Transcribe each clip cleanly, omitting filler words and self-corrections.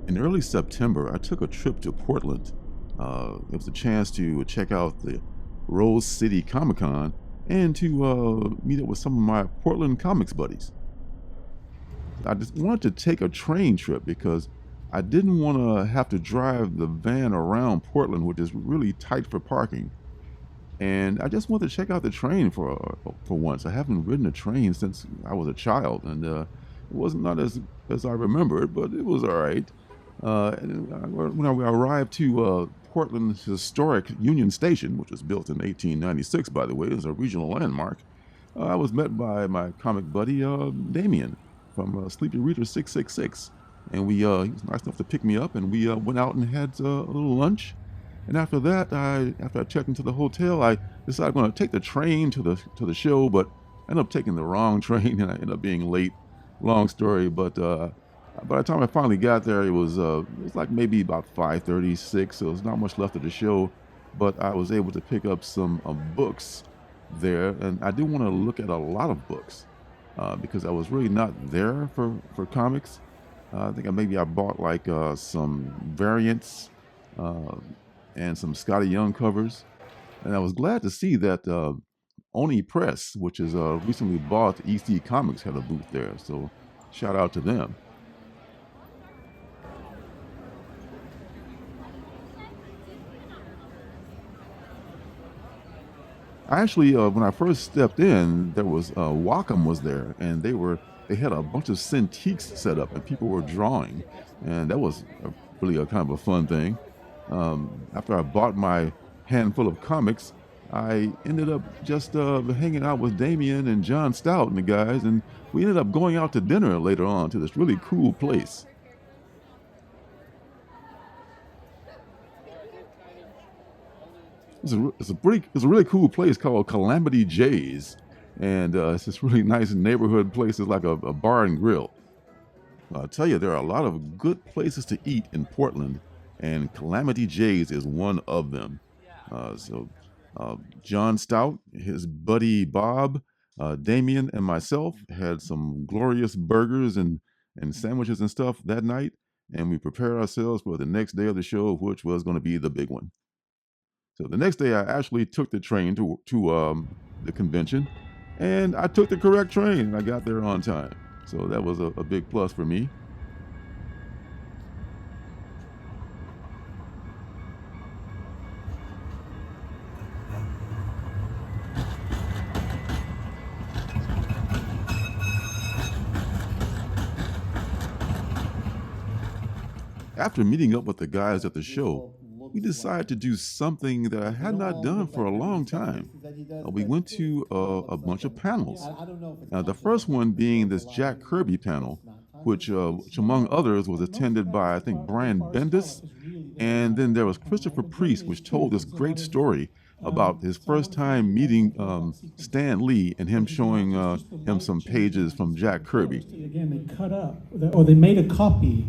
In early September, I took a trip to Portland. It was a chance to check out the Rose City Comic Con and to meet up with some of my Portland comics buddies. I just wanted to take a train trip because I didn't want to have to drive the van around Portland, which is really tight for parking. And I just wanted to check out the train for once. I haven't ridden a train since I was a child, and it was not as I remembered, but it was all right. When I arrived to Portland's historic Union Station, which was built in 1896, by the way, as a regional landmark, I was met by my comic buddy Damien from Sleepy Reader 666, and he was nice enough to pick me up, and we went out and had a little lunch. And after that, after I checked into the hotel, I decided I'm going to take the train to the show, but I ended up taking the wrong train, and I ended up being late. Long story, but by the time I finally got there, it was like maybe about 5:36. So there's not much left of the show, but I was able to pick up some books there, and I did want to look at a lot of books because I was really not there for comics. I think I bought like some variants uh, and some Scotty Young covers, and I was glad to see that Oni Press, which is recently bought EC Comics, had a booth there. So shout out to them. I actually, when I first stepped in, there was Wacom was there, and they had a bunch of Cintiqs set up, and people were drawing, and that was really a kind of a fun thing. After I bought my handful of comics, I ended up just hanging out with Damien and John Stout and the guys, and we ended up going out to dinner later on to this really cool place. It's a really cool place called Calamity J's, and it's this really nice neighborhood place. It's like a bar and grill. I'll tell you, there are a lot of good places to eat in Portland, and Calamity J's is one of them. So, John Stout, his buddy Bob, Damien, and myself had some glorious burgers and sandwiches and stuff that night, and we prepared ourselves for the next day of the show, which was going to be the big one. So the next day, I actually took the train to the convention, and I took the correct train, and I got there on time. So that was a big plus for me. After meeting up with the guys at the show, Visual we looks decided like to do something that I you had know not all the done for a like long different set time. pieces that he does, We but went it to looks a like bunch of yeah, panels. I don't know if it's The conscious or first not one because being there's a this lot of Jack Kirby panel, it's not conscious. It's which among small, others was and most attended by I artists think or Brian artists style Bendis, is really they have a and lot then of there was panel, Christopher but generally Priest, it's which cute. told this It's a great lot of story about his so I first want to say time I meeting love that sequence Stan Lee and him because it's not showing just the him light some changing pages on from these Jack different colors. Kirby. Again, they cut up or they made a copy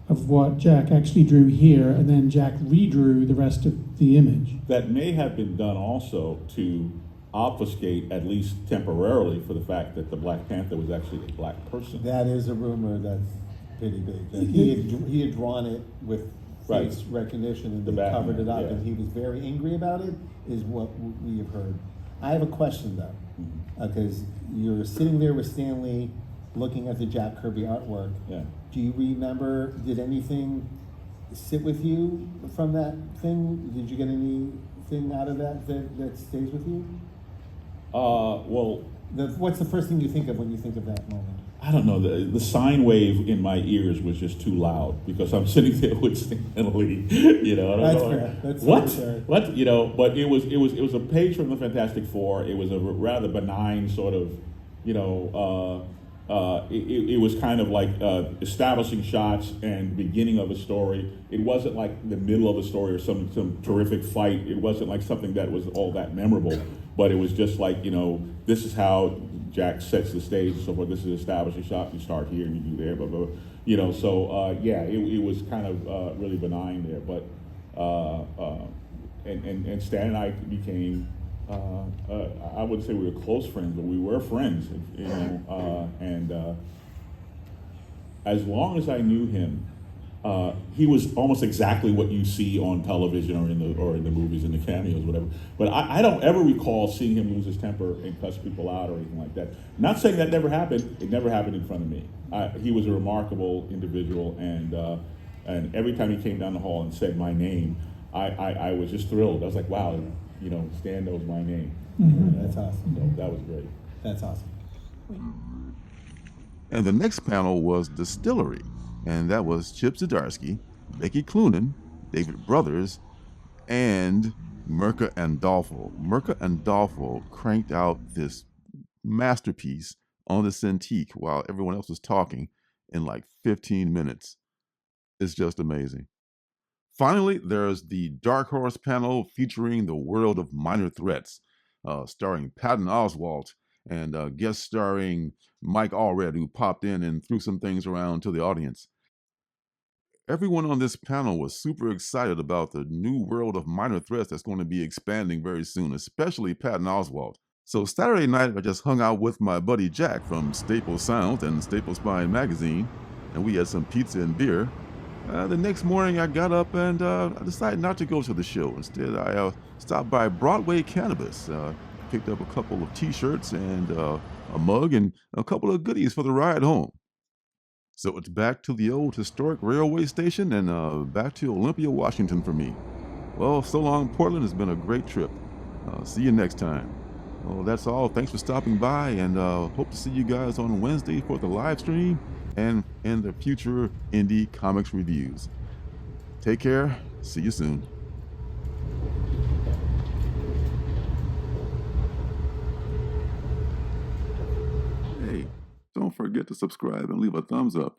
of what Jack actually drew here, and then Jack redrew the rest of the image. That may have been done also to obfuscate, at least temporarily, for the fact that the Black Panther was actually a black person. That is a rumor that's pretty big. That he had drawn it with Right. face recognition and The they Batman, covered it up, yeah. and he was very angry about it. Is what we have heard. I have a question though, Mm-hmm. because you're sitting there with Stanley, looking at the Jack Kirby artwork. Yeah. Do you remember? Did anything sit with you from that thing? Did you get anything out of that stays with you? Well, What's the first thing you think of when you think of that moment? I don't know. The sine wave in my ears was just too loud because I'm sitting there with Stanley. You know, I don't That's know. fair. That's what? fair. What? You know, but it was a page from the Fantastic Four. It was a rather benign sort of, you know, it was kind of like establishing shots and beginning of a story. It wasn't like the middle of a story or some terrific fight. It wasn't like something that was all that memorable. But it was just like, you know, this is how Jack sets the stage and so forth. This is establishing shot. You start here and you do there, blah, blah, blah. You know, so yeah, it was kind of really benign there. But and Stan and I became I wouldn't say we were close friends, but we were friends, you know. And as long as I knew him, he was almost exactly what you see on television or in the movies and the cameos, whatever. But I don't ever recall seeing him lose his temper and cuss people out or anything like that. Not saying that never happened. It never happened in front of me. He was a remarkable individual, and every time he came down the hall and said my name, I was just thrilled. I was like, wow, you know, Stan knows my name. That's awesome. So that was great. That's awesome. And the next panel was Distillery, and that was Chip Zdarsky, Becky Cloonan, David Brothers, and Mirka Andolfo. Mirka Andolfo cranked out this masterpiece on the Cintiq while everyone else was talking in like 15 minutes. It's just amazing. Finally, there's the Dark Horse panel featuring The World of Minor Threats, starring Patton Oswalt and guest starring Mike Allred, who popped in and threw some things around to the audience. Everyone on this panel was super excited about the new world of minor threats that's going to be expanding very soon, especially Patton Oswalt. So Saturday night, I just hung out with my buddy Jack from Staple Sound and Staple Spine magazine, and we had some pizza and beer. The next morning, I got up and I decided not to go to the show. Instead, I stopped by Broadway Cannabis, picked up a couple of t-shirts and a mug and a couple of goodies for the ride home. So it's back to the old historic railway station and back to Olympia, Washington for me. Well, so long, Portland. Has been a great trip. See you next time. Well, that's all. Thanks for stopping by, and hope to see you guys on Wednesday for the live stream and in the future indie comics reviews. Take care. See you soon. Hey, don't forget to subscribe and leave a thumbs up.